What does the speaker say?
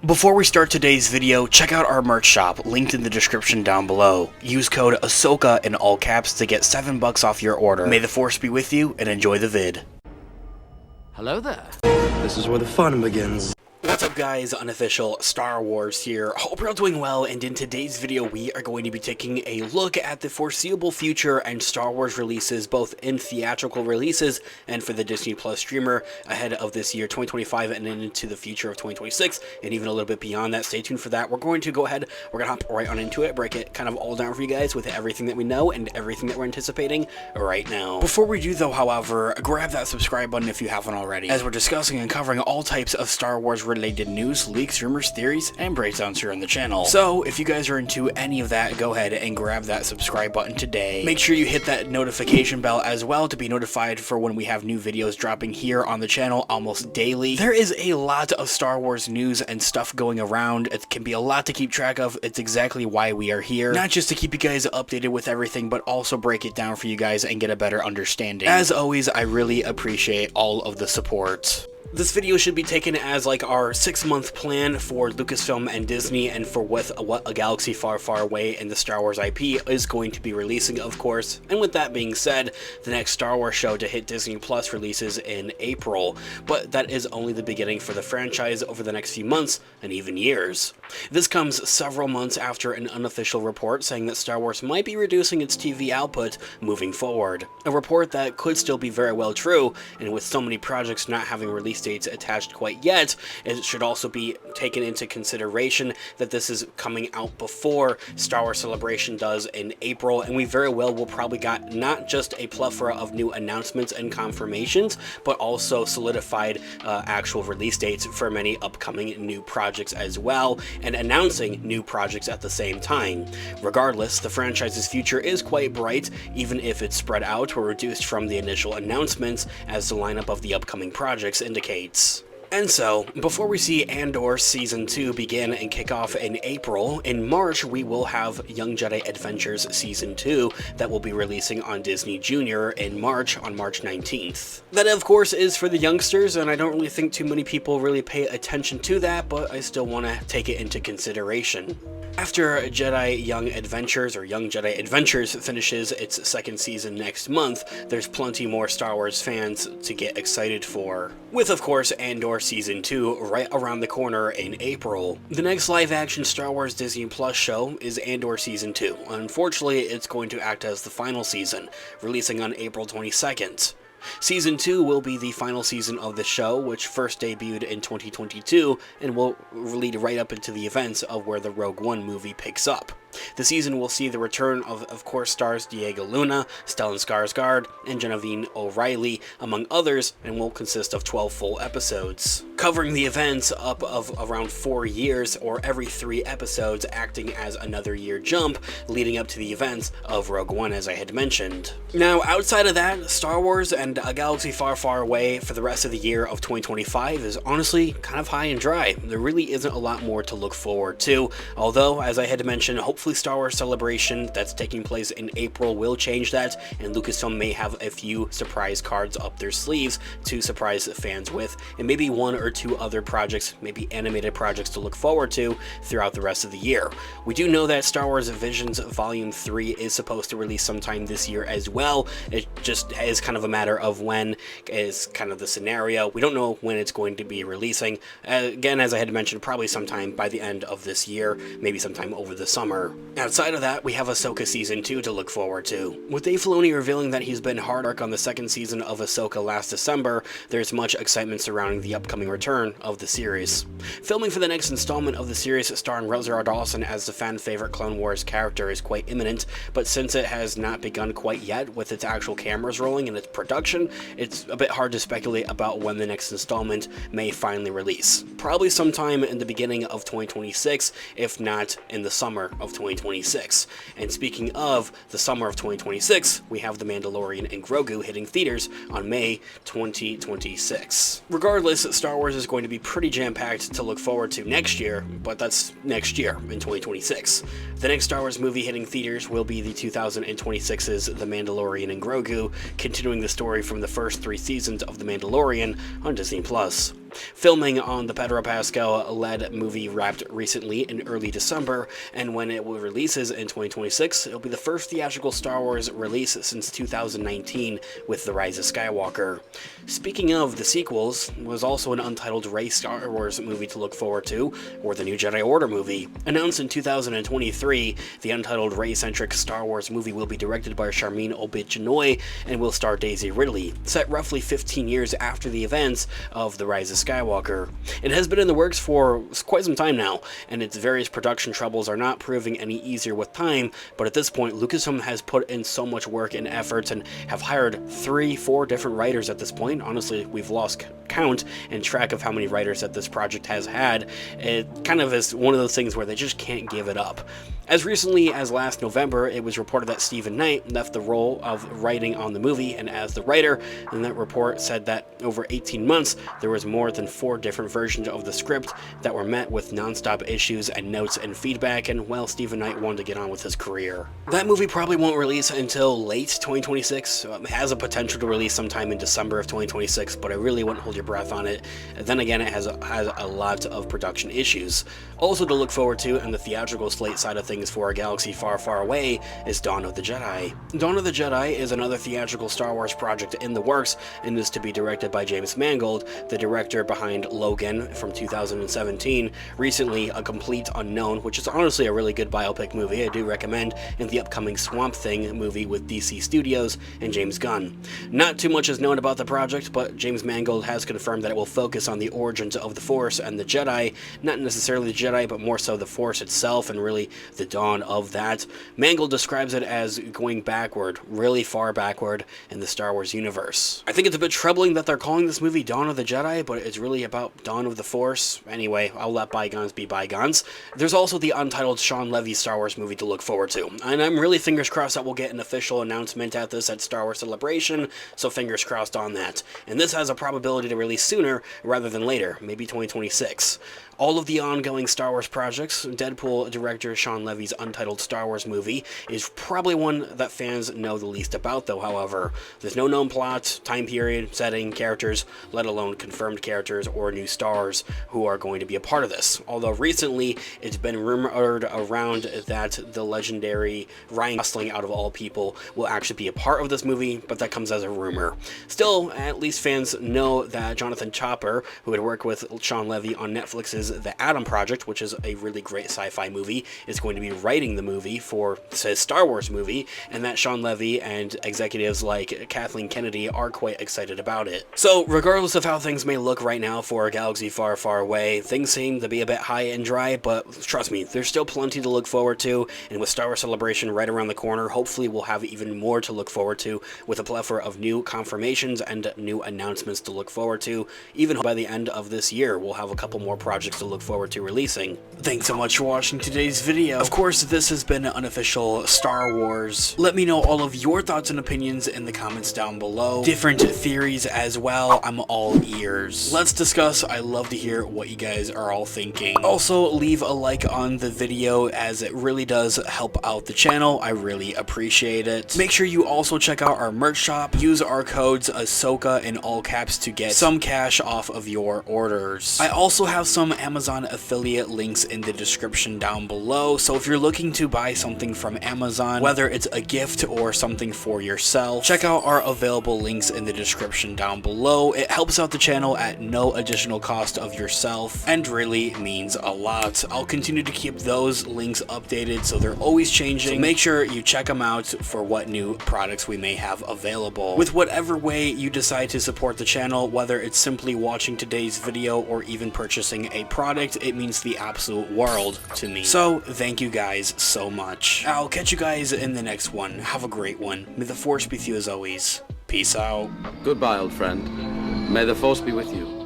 Before we start today's video, check out our merch shop, linked in the description down below. Use code Ahsoka in all caps to get $7 off your order. May the Force be with you, and enjoy the vid. Hello there. This is where the fun begins. What's up guys, Unofficial Star Wars here. Hope you're all doing well, and in today's video we are going to be taking a look at the foreseeable future and Star Wars releases, both in theatrical releases and for the Disney Plus streamer ahead of this year 2025 and into the future of 2026 and even a little bit beyond that. Stay tuned for that. We're going to go ahead, we're gonna hop right on into it, break it kind of all down for you guys with everything that we know and everything that we're anticipating right now. Before we do though, however, grab that subscribe button if you haven't already, as we're discussing and covering all types of Star Wars related news, leaks, rumors, theories, and breakdowns here on the channel. So if you guys are into any of that, go ahead and grab that subscribe button today. Make sure you hit that notification bell as well to be notified for when we have new videos dropping here on the channel almost daily. There is a lot of Star Wars news and stuff going around. It can be a lot to keep track of. It's exactly why we are here. Not just to keep you guys updated with everything, but also break it down for you guys and get a better understanding. As always, I really appreciate all of the support. This video should be taken as like our 6-month plan for Lucasfilm and Disney, and for what a galaxy far, far away in the Star Wars IP is going to be releasing, of course. And with that being said, the next Star Wars show to hit Disney Plus releases in April, but that is only the beginning for the franchise over the next few months and even years. This comes several months after an unofficial report saying that Star Wars might be reducing its TV output moving forward. A report that could still be very well true, and with so many projects not having release dates attached quite yet, it should also be taken into consideration that this is coming out before Star Wars Celebration does in April, and we very well will probably got not just a plethora of new announcements and confirmations, but also solidified actual release dates for many upcoming new projects as well, and announcing new projects at the same time. Regardless, the franchise's future is quite bright, even if it's spread out or reduced from the initial announcements, as the lineup of the upcoming projects indicates. And so, before we see Andor Season 2 begin and kick off in April, in March we will have Young Jedi Adventures Season 2 that will be releasing on Disney Junior in March, on March 19th. That of course is for the youngsters, and I don't really think too many people really pay attention to that, but I still want to take it into consideration. After Jedi Young Adventures, or Young Jedi Adventures, finishes its second season next month, there's plenty more Star Wars fans to get excited for, with of course Andor Season 2 right around the corner in April. The next live-action Star Wars Disney Plus show is Andor Season 2. Unfortunately, it's going to act as the final season, releasing on April 22nd. Season 2 will be the final season of the show, which first debuted in 2022 and will lead right up into the events of where the Rogue One movie picks up. The season will see the return of course, stars Diego Luna, Stellan Skarsgård, and Genevieve O'Reilly, among others, and will consist of 12 full episodes, covering the events up of around 4 years, or every 3 episodes acting as another year jump, leading up to the events of Rogue One, as I had mentioned. Now, outside of that, Star Wars and a galaxy far, far away for the rest of the year of 2025 is honestly kind of high and dry. There really isn't a lot more to look forward to, although, as I had mentioned, hopefully Star Wars Celebration that's taking place in April will change that, and Lucasfilm may have a few surprise cards up their sleeves to surprise fans with, and maybe 1 or 2 other projects, maybe animated projects to look forward to throughout the rest of the year. We do know that Star Wars Visions Volume 3 is supposed to release sometime this year as well. It just is kind of a matter of when is kind of the scenario. We don't know when it's going to be releasing. Again, as I had mentioned, probably sometime by the end of this year, maybe sometime over the summer. Outside of that, we have Ahsoka Season 2 to look forward to. With Dave Filoni revealing that he's been hard arc on the second season of Ahsoka last December, there's much excitement surrounding the upcoming return of the series. Filming for the next installment of the series starring Rosario Dawson as the fan-favorite Clone Wars character is quite imminent, but since it has not begun quite yet with its actual cameras rolling and its production, it's a bit hard to speculate about when the next installment may finally release. Probably sometime in the beginning of 2026, if not in the summer of 2026. And speaking of the summer of 2026, we have The Mandalorian and Grogu hitting theaters on May 2026. Regardless, Star Wars is going to be pretty jam-packed to look forward to next year, but that's next year in 2026. The next Star Wars movie hitting theaters will be the 2026's The Mandalorian and Grogu, continuing the story from the first 3 seasons of The Mandalorian on Disney Plus. Filming on the Pedro Pascal-led movie wrapped recently in early December, and when it releases in 2026, it'll be the first theatrical Star Wars release since 2019 with The Rise of Skywalker. Speaking of the sequels, was also an untitled Rey Star Wars movie to look forward to, or the new Jedi Order movie. Announced in 2023, the untitled Rey-centric Star Wars movie will be directed by Charmin Obid-Chinoy and will star Daisy Ridley, set roughly 15 years after the events of The Rise of Skywalker. It has been in the works for quite some time now, and its various production troubles are not proving any easier with time, but at this point, Lucasfilm has put in so much work and effort and have hired 3-4 different writers at this point. Honestly, we've lost count and track of how many writers that this project has had. It kind of is one of those things where they just can't give it up. As recently as last November, it was reported that Stephen Knight left the role of writing on the movie, and as the writer, and that report said that over 18 months, there was more than 4 different versions of the script that were met with non-stop issues and notes and feedback, and well, Stephen Knight wanted to get on with his career. That movie probably won't release until late 2026. It has a potential to release sometime in December of 2026, but I really wouldn't hold your breath on it. Then again, it has a lot of production issues. Also to look forward to, and the theatrical slate side of things for A Galaxy Far, Far Away, is Dawn of the Jedi. Dawn of the Jedi is another theatrical Star Wars project in the works, and is to be directed by James Mangold, the director behind Logan from 2017, recently A Complete Unknown, which is honestly a really good biopic movie I do recommend, and the upcoming Swamp Thing movie with DC Studios and James Gunn. Not too much is known about the project, but James Mangold has confirmed that it will focus on the origins of the Force and the Jedi, not necessarily the Jedi, but more so the Force itself and really the dawn of that. Mangold describes it as going backward, really far backward in the Star Wars universe. I think it's a bit troubling that they're calling this movie Dawn of the Jedi, but it's really about Dawn of the Force. Anyway, I'll let bygones be bygones. There's also the untitled Sean Levy Star Wars movie to look forward to, and I'm really fingers crossed that we'll get an official announcement at this at Star Wars Celebration, so fingers crossed on that. And this has a probability to release sooner rather than later, maybe 2026. All of the ongoing Star Wars projects, Deadpool director Sean Levy's untitled Star Wars movie is probably one that fans know the least about, though, however. There's no known plot, time period, setting, characters, let alone confirmed characters or new stars who are going to be a part of this. Although recently, it's been rumored around that the legendary Ryan Gosling, out of all people, will actually be a part of this movie, but that comes as a rumor. Still, at least fans know that Jonathan Chopper, who had worked with Sean Levy on Netflix's The Adam Project, which is a really great sci-fi movie, is going to be writing the movie for his Star Wars movie, and that Sean Levy and executives like Kathleen Kennedy are quite excited about it. So, regardless of how things may look right now for A Galaxy Far, Far Away, things seem to be a bit high and dry, but trust me, there's still plenty to look forward to, and with Star Wars Celebration right around the corner, hopefully we'll have even more to look forward to, with a plethora of new confirmations and new announcements to look forward to. Even by the end of this year, we'll have a couple more projects to look forward to releasing. Thanks so much for watching today's video. Of course, this has been an unofficial Star Wars. Let me know all of your thoughts and opinions in the comments down below. Different theories as well. I'm all ears. Let's discuss. I love to hear what you guys are all thinking. Also, leave a like on the video as it really does help out the channel. I really appreciate it. Make sure you also check out our merch shop. Use our codes Ahsoka in all caps to get some cash off of your orders. I also have some Amazon affiliate links in the description down below, so if you're looking to buy something from Amazon, whether it's a gift or something for yourself, check out our available links in the description down below. It helps out the channel at no additional cost of yourself and really means a lot. I'll continue to keep those links updated so they're always changing, so make sure you check them out for what new products we may have available. With whatever way you decide to support the channel, whether it's simply watching today's video or even purchasing a product, it means the absolute world to me. So thank you guys so much. I'll catch you guys in the next one. Have a great one. May the Force be with you as always. Peace out. Goodbye, old friend. May the Force be with you.